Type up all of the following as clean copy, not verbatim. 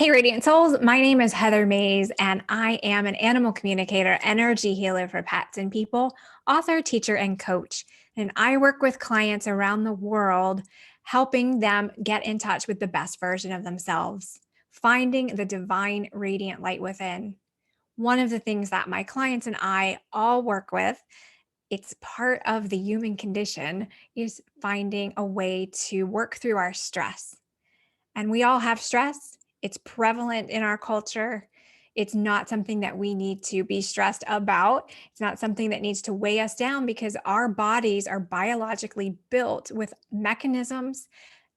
Hey, Radiant Souls. My name is Heather Mays, and I am an animal communicator, energy healer for pets and people, author, teacher, and coach. And I work with clients around the world, helping them get in touch with the best version of themselves, finding the divine radiant light within. One of the things that my clients and I all work with, it's part of the human condition, is finding a way to work through our stress. And we all have stress. It's prevalent in our culture. It's not something that we need to be stressed about. It's not something that needs to weigh us down because our bodies are biologically built with mechanisms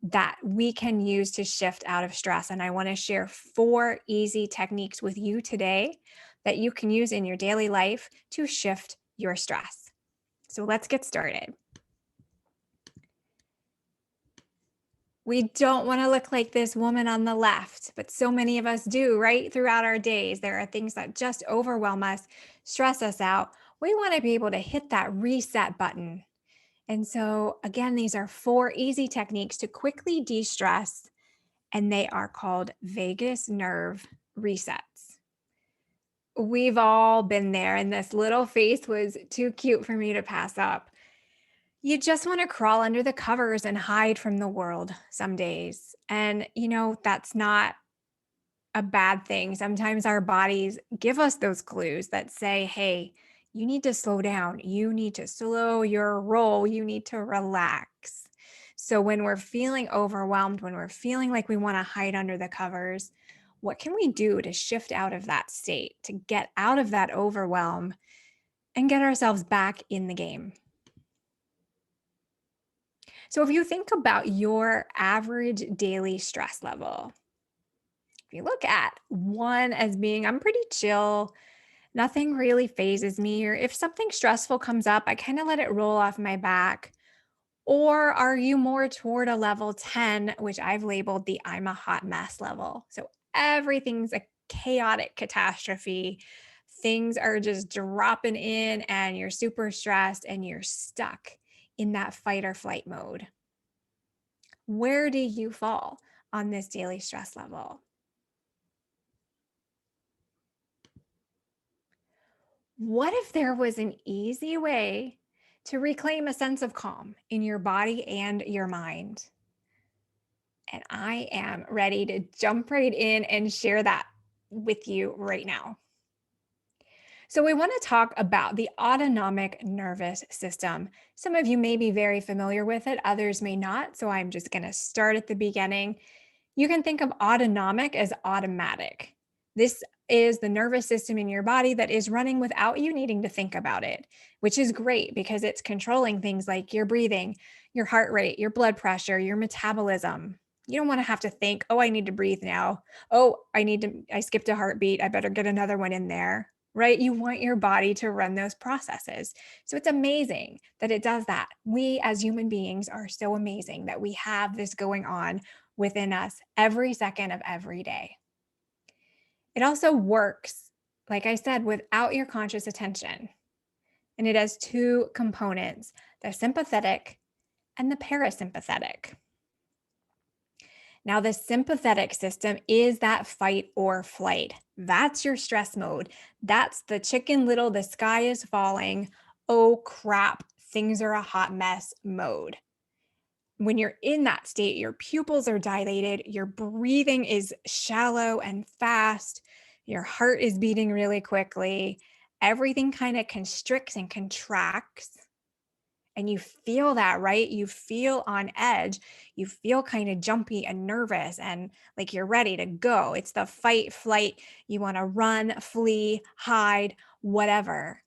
that we can use to shift out of stress. And I want to share 4 easy techniques with you today that you can use in your daily life to shift your stress. So let's get started. We don't want to look like this woman on the left, but so many of us do, right? Throughout our days, there are things that just overwhelm us, stress us out. We want to be able to hit that reset button. And so, again, these are 4 easy techniques to quickly de stress, and they are called vagus nerve resets. We've all been there, and this little face was too cute for me to pass up. You just want to crawl under the covers and hide from the world some days. And, that's not a bad thing. Sometimes our bodies give us those clues that say, hey, you need to slow down. You need to slow your roll. You need to relax. So when we're feeling overwhelmed, when we're feeling like we want to hide under the covers, what can we do to shift out of that state, to get out of that overwhelm and get ourselves back in the game? So if you think about your average daily stress level, if you look at 1 as being, I'm pretty chill, nothing really phases me, or if something stressful comes up, I kind of let it roll off my back. Or are you more toward a level 10, which I've labeled the I'm a hot mess level? So everything's a chaotic catastrophe. Things are just dropping in, and you're super stressed and you're stuck in that fight or flight mode. Where do you fall on this daily stress level? What if there was an easy way to reclaim a sense of calm in your body and your mind? And I am ready to jump right in and share that with you right now. So, we want to talk about the autonomic nervous system. Some of you may be very familiar with it, others may not. So, I'm just going to start at the beginning. You can think of autonomic as automatic. This is the nervous system in your body that is running without you needing to think about it, which is great because it's controlling things like your breathing, your heart rate, your blood pressure, your metabolism. You don't want to have to think, oh, I need to breathe now. Oh, I skipped a heartbeat. I better get another one in there, right? You want your body to run those processes. So it's amazing that it does that. We as human beings are so amazing that we have this going on within us every second of every day. It also works, like I said, without your conscious attention. And it has 2 components, the sympathetic and the parasympathetic. Now, the sympathetic system is that fight or flight. That's your stress mode. That's the chicken little, the sky is falling. Oh crap, things are a hot mess mode. When you're in that state, your pupils are dilated, your breathing is shallow and fast, your heart is beating really quickly, everything kind of constricts and contracts. And you feel that, right? You feel on edge. You feel kind of jumpy and nervous and like you're ready to go. It's the fight, flight. You want to run, flee, hide, whatever.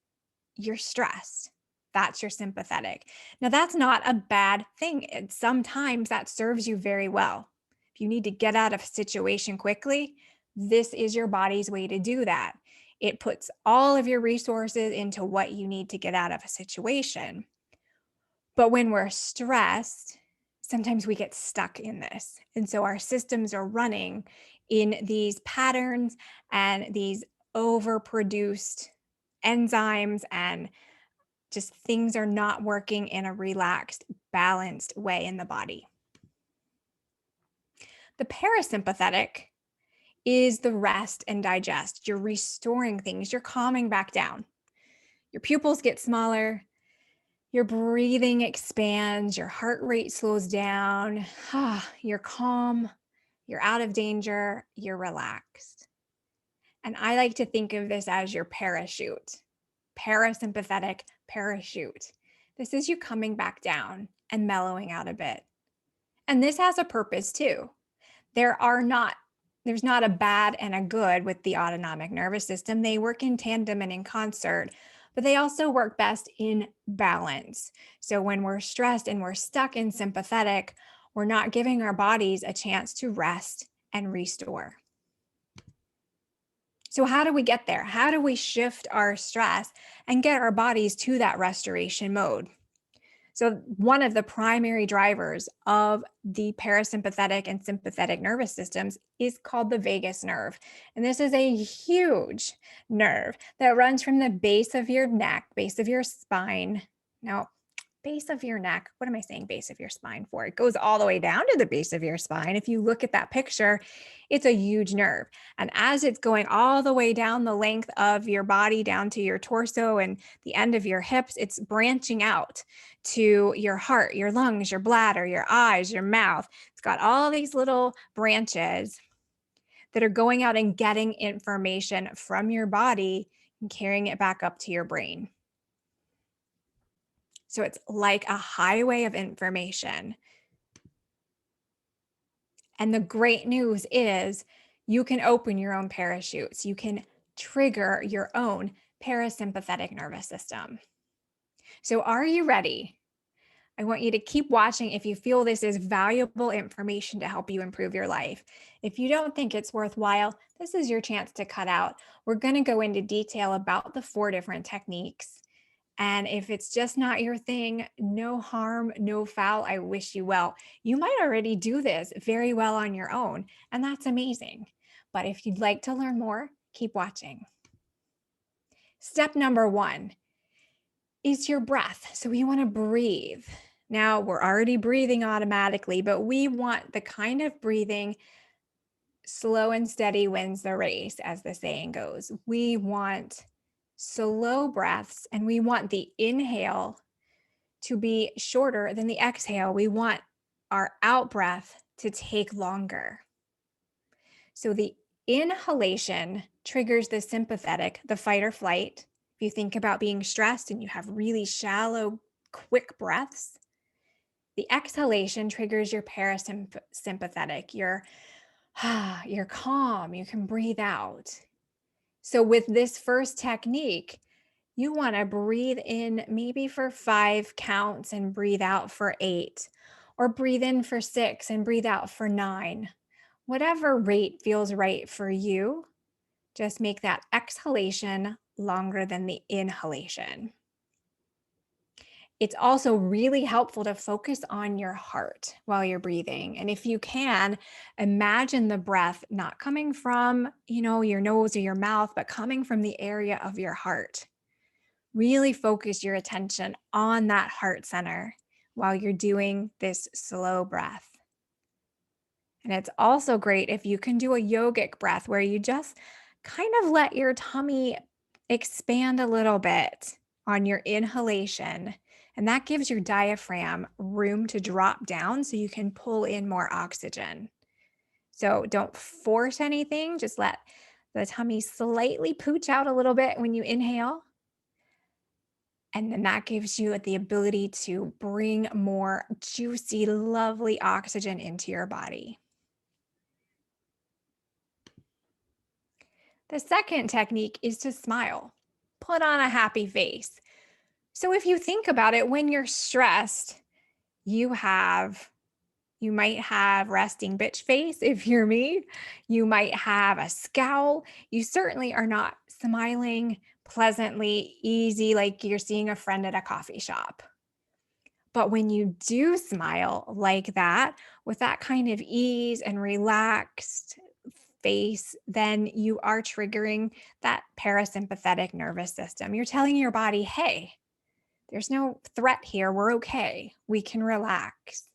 You're stressed. That's your sympathetic. Now, that's not a bad thing. Sometimes that serves you very well. If you need to get out of a situation quickly, this is your body's way to do that. It puts all of your resources into what you need to get out of a situation. But when we're stressed, sometimes we get stuck in this. And so our systems are running in these patterns and these overproduced enzymes, and just things are not working in a relaxed, balanced way in the body. The parasympathetic is the rest and digest. You're restoring things, you're calming back down. Your pupils get smaller, your breathing expands, your heart rate slows down, you're calm, you're out of danger, you're relaxed. And I like to think of this as your parachute, parasympathetic parachute. This is you coming back down and mellowing out a bit. And this has a purpose too. There are not there's not a bad and a good with the autonomic nervous system. They work in tandem and in concert, but they also work best in balance. So when we're stressed and we're stuck in sympathetic, we're not giving our bodies a chance to rest and restore. So how do we get there? How do we shift our stress and get our bodies to that restoration mode? So, one of the primary drivers of the parasympathetic and sympathetic nervous systems is called the vagus nerve. And this is a huge nerve that runs from the base of your neck, base of your spine. Now, base of your neck, what am I saying base of your spine for? It goes all the way down to the base of your spine. If you look at that picture, it's a huge nerve. And as it's going all the way down the length of your body, down to your torso and the end of your hips, it's branching out to your heart, your lungs, your bladder, your eyes, your mouth. It's got all these little branches that are going out and getting information from your body and carrying it back up to your brain. So it's like a highway of information. And the great news is you can open your own parachutes. You can trigger your own parasympathetic nervous system. So are you ready? I want you to keep watching if you feel this is valuable information to help you improve your life. If you don't think it's worthwhile, this is your chance to cut out. We're going to go into detail about the 4 different techniques. And if it's just not your thing, no harm, no foul. I wish you well. You might already do this very well on your own, and that's amazing. But if you'd like to learn more, keep watching. Step number 1 is your breath. So we want to breathe. Now, we're already breathing automatically, but we want the kind of breathing slow and steady wins the race, as the saying goes. We want slow breaths, and we want the inhale to be shorter than the exhale. We want our out breath to take longer. So the inhalation triggers the sympathetic, the fight or flight. If you think about being stressed and you have really shallow, quick breaths, the exhalation triggers your parasympathetic. You're calm, you can breathe out. So with this first technique, you want to breathe in maybe for 5 counts and breathe out for 8, or breathe in for 6 and breathe out for 9. Whatever rate feels right for you, just make that exhalation longer than the inhalation. It's also really helpful to focus on your heart while you're breathing. And if you can, imagine the breath not coming from, your nose or your mouth, but coming from the area of your heart. Really focus your attention on that heart center while you're doing this slow breath. And it's also great if you can do a yogic breath where you just kind of let your tummy expand a little bit on your inhalation. And that gives your diaphragm room to drop down so you can pull in more oxygen. So don't force anything, just let the tummy slightly pooch out a little bit when you inhale. And then that gives you the ability to bring more juicy, lovely oxygen into your body. The second technique is to smile. Put on a happy face. So if you think about it, when you're stressed, you might have resting bitch face if you're me. You might have a scowl. You certainly are not smiling pleasantly, easy, like you're seeing a friend at a coffee shop. But when you do smile like that, with that kind of ease and relaxed face, then you are triggering that parasympathetic nervous system. You're telling your body, hey, there's no threat here. We're okay. We can relax.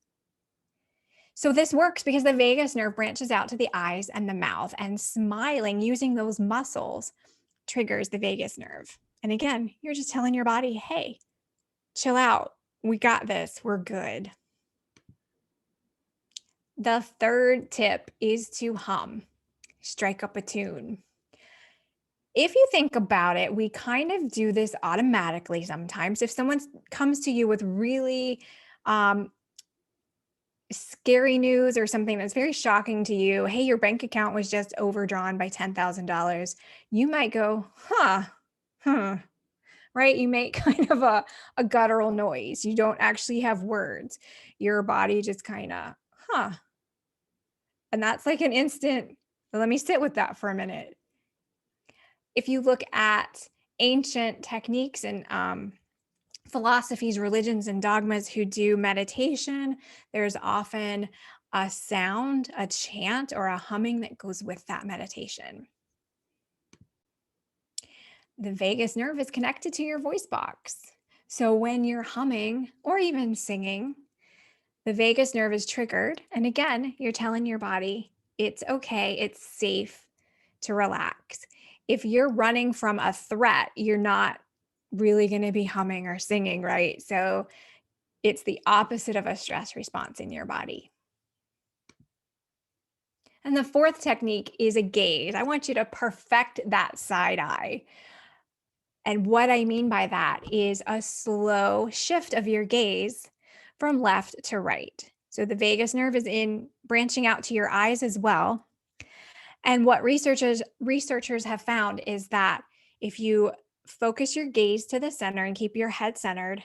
So this works because the vagus nerve branches out to the eyes and the mouth, and smiling using those muscles triggers the vagus nerve. And again, you're just telling your body, hey, chill out. We got this. We're good. The third tip is to hum, strike up a tune. If you think about it, we kind of do this automatically sometimes. If someone comes to you with really um, scary news or something that's very shocking to you, hey, your bank account was just overdrawn by $10,000, you might go, huh, right? You make kind of a guttural noise. You don't actually have words. Your body just kind of, huh. And that's like an instant, let me sit with that for a minute. If you look at ancient techniques and philosophies, religions, and dogmas who do meditation, there's often a sound, a chant, or a humming that goes with that meditation. The vagus nerve is connected to your voice box. So when you're humming or even singing, the vagus nerve is triggered. And again, you're telling your body it's okay, it's safe to relax. If you're running from a threat, you're not really going to be humming or singing, right? So it's the opposite of a stress response in your body. And the fourth technique is a gaze. I want you to perfect that side eye. And what I mean by that is a slow shift of your gaze from left to right. So the vagus nerve is in branching out to your eyes as well. And what researchers have found is that if you focus your gaze to the center and keep your head centered,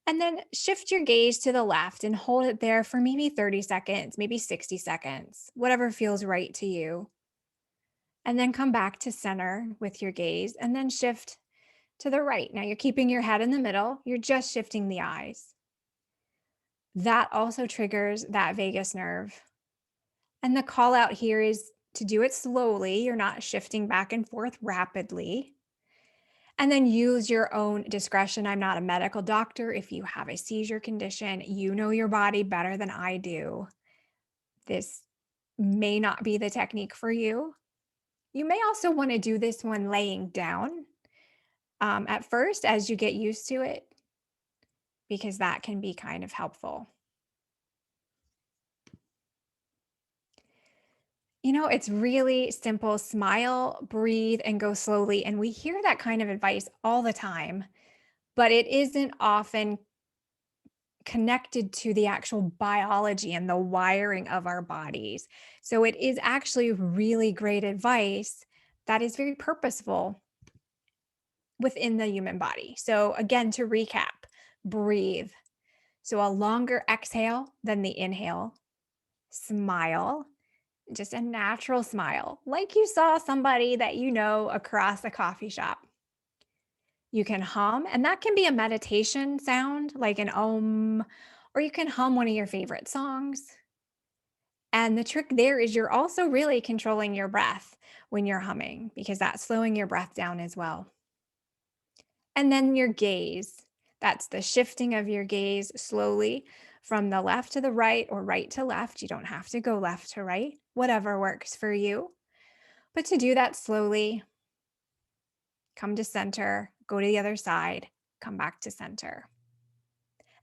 and then shift your gaze to the left and hold it there for maybe 30 seconds, maybe 60 seconds, whatever feels right to you. And then come back to center with your gaze and then shift to the right. Now you're keeping your head in the middle, you're just shifting the eyes. That also triggers that vagus nerve. And the call out here is to do it slowly. You're not shifting back and forth rapidly. And then use your own discretion. I'm not a medical doctor. If you have a seizure condition, you know your body better than I do. This may not be the technique for you. You may also want to do this one laying down at first as you get used to it, because that can be kind of helpful. It's really simple. Smile, breathe, and go slowly. And we hear that kind of advice all the time, but it isn't often connected to the actual biology and the wiring of our bodies. So it is actually really great advice that is very purposeful within the human body. So again, to recap, breathe. So a longer exhale than the inhale. Smile, just a natural smile, like you saw somebody that you know across a coffee shop. You can hum, and that can be a meditation sound like an om, or you can hum one of your favorite songs. And the trick there is you're also really controlling your breath when you're humming, because that's slowing your breath down as well. And then your gaze. That's the shifting of your gaze slowly from the left to the right or right to left. You don't have to go left to right, whatever works for you. But to do that slowly, come to center, go to the other side, come back to center.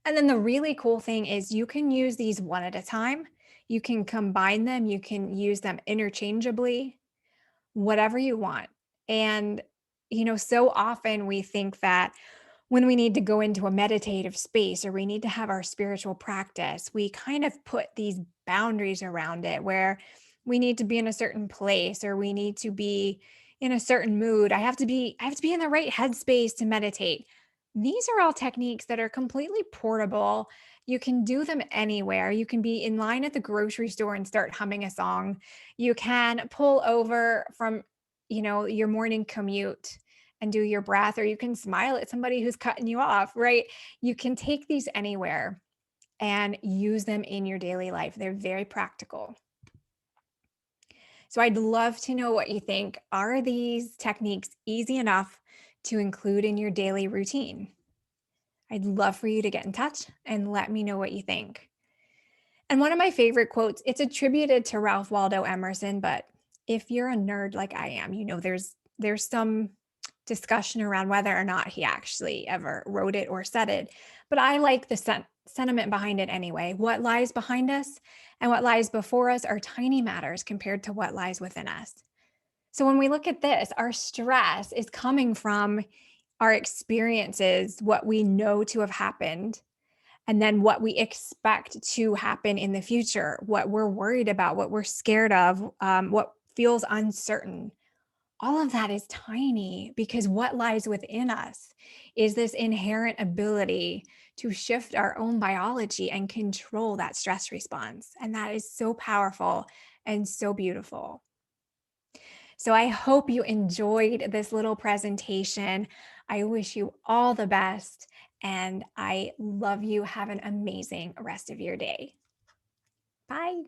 And then the really cool thing is you can use these one at a time. You can combine them, you can use them interchangeably, whatever you want. And, so often we think that when we need to go into a meditative space or we need to have our spiritual practice, we kind of put these boundaries around it where we need to be in a certain place or we need to be in a certain mood. I have to be in the right headspace to meditate. These are all techniques that are completely portable. You can do them anywhere. You can be in line at the grocery store and start humming a song. You can pull over from, your morning commute and do your breath, or you can smile at somebody who's cutting you off, right? You can take these anywhere and use them in your daily life. They're very practical. So I'd love to know what you think. Are these techniques easy enough to include in your daily routine? I'd love for you to get in touch and let me know what you think. And one of my favorite quotes, it's attributed to Ralph Waldo Emerson, but if you're a nerd like I am, there's some discussion around whether or not he actually ever wrote it or said it. But I like the sentiment behind it anyway. What lies behind us and what lies before us are tiny matters compared to what lies within us. So when we look at this, our stress is coming from our experiences, what we know to have happened, and then what we expect to happen in the future, what we're worried about, what we're scared of, what feels uncertain. All of that is tiny because what lies within us is this inherent ability to shift our own biology and control that stress response. And that is so powerful and so beautiful. So I hope you enjoyed this little presentation. I wish you all the best and I love you. Have an amazing rest of your day. Bye.